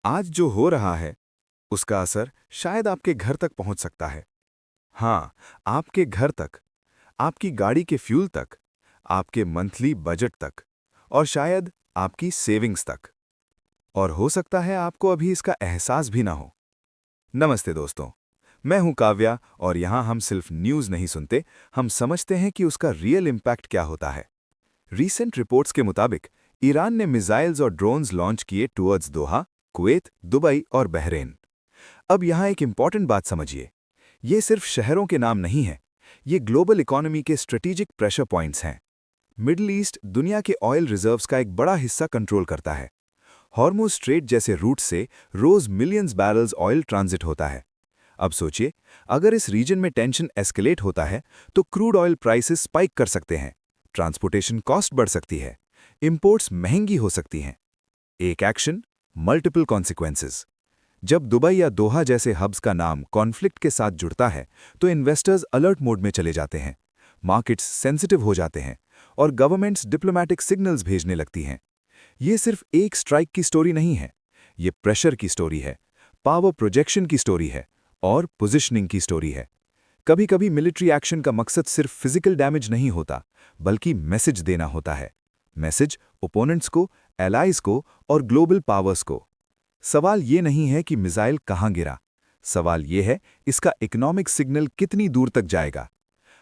आज जो हो रहा है उसका असर शायद आपके घर तक पहुंच सकता है। हाँ, आपके घर तक, आपकी गाड़ी के फ्यूल तक, आपके मंथली बजट तक और शायद आपकी सेविंग्स तक। और हो सकता है आपको अभी इसका एहसास भी ना हो। नमस्ते दोस्तों, मैं हूं काव्या और यहां हम सिर्फ न्यूज़ नहीं सुनते, हम समझते हैं कि उसका रियल इम्पैक्ट क्या होता है। रीसेंट रिपोर्ट्स के मुताबिक ईरान ने मिसाइल्स और ड्रोन्स लॉन्च किए टुवर्ड्स दोहा, कुवैत, दुबई और बहरेन। अब यहाँ एक इम्पॉर्टेंट बात समझिए, ये सिर्फ शहरों के नाम नहीं हैं, ये ग्लोबल इकोनॉमी के स्ट्रेटेजिक प्रेशर पॉइंट्स हैं। मिडल ईस्ट दुनिया के ऑयल रिजर्व्स का एक बड़ा हिस्सा कंट्रोल करता है। हॉर्मुज़ स्ट्रेट जैसे रूट से रोज मिलियंस बैरल्स ऑयल ट्रांजिट होता है। अब सोचिए, अगर इस रीजन में टेंशन एस्केलेट होता है तो क्रूड ऑयल प्राइसेस स्पाइक कर सकते हैं, ट्रांसपोर्टेशन कॉस्ट बढ़ सकती है, इंपोर्ट्स महंगी हो सकती हैं। एक एक्शन, मल्टीपल कॉन्सिक्वेंसेस। जब दुबई या दोहा जैसे हब्स का नाम कॉन्फ्लिक्ट के साथ जुड़ता है तो इन्वेस्टर्स अलर्ट मोड में चले जाते हैं, मार्केट्स सेंसिटिव हो जाते हैं और गवर्नमेंट्स डिप्लोमैटिक सिग्नल्स भेजने लगती हैं। ये सिर्फ एक स्ट्राइक की स्टोरी नहीं है, ये प्रेशर की स्टोरी है, पावर प्रोजेक्शन की स्टोरी है और पोजिशनिंग की स्टोरी है। कभी कभी मिलिट्री एक्शन का मकसद सिर्फ फिजिकल डैमेज नहीं होता, बल्कि मैसेज देना होता है। मैसेज ओपोनेंट्स को, एलाइज को और ग्लोबल पावर्स को। सवाल ये नहीं है कि मिसाइल कहाँ गिरा, सवाल ये है इसका इकोनॉमिक सिग्नल कितनी दूर तक जाएगा।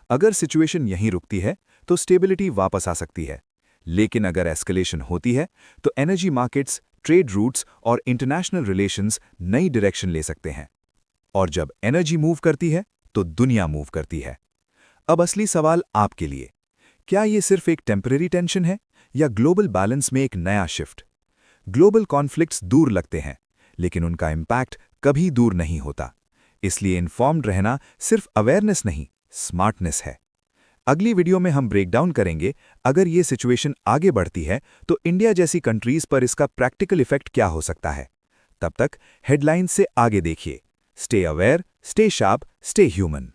अगर सिचुएशन यहीं रुकती है तो स्टेबिलिटी वापस आ सकती है, लेकिन अगर एस्केलेशन होती है तो एनर्जी मार्केट्स, ट्रेड रूट्स और इंटरनेशनल रिलेशंस नई डायरेक्शन ले सकते हैं। और जब एनर्जी मूव करती है तो दुनिया मूव करती है। अब असली सवाल आपके लिए, क्या ये सिर्फ एक टेम्परेरी टेंशन है या ग्लोबल बैलेंस में एक नया शिफ्ट? ग्लोबल कॉन्फ्लिक्ट्स दूर लगते हैं, लेकिन उनका इम्पैक्ट कभी दूर नहीं होता। इसलिए इन्फॉर्म्ड रहना सिर्फ अवेयरनेस नहीं, स्मार्टनेस है। अगली वीडियो में हम ब्रेकडाउन करेंगे, अगर ये सिचुएशन आगे बढ़ती है तो इंडिया जैसी कंट्रीज पर इसका प्रैक्टिकल इफेक्ट क्या हो सकता है। तब तक हेडलाइंस से आगे देखिए। Stay aware, stay sharp, stay human.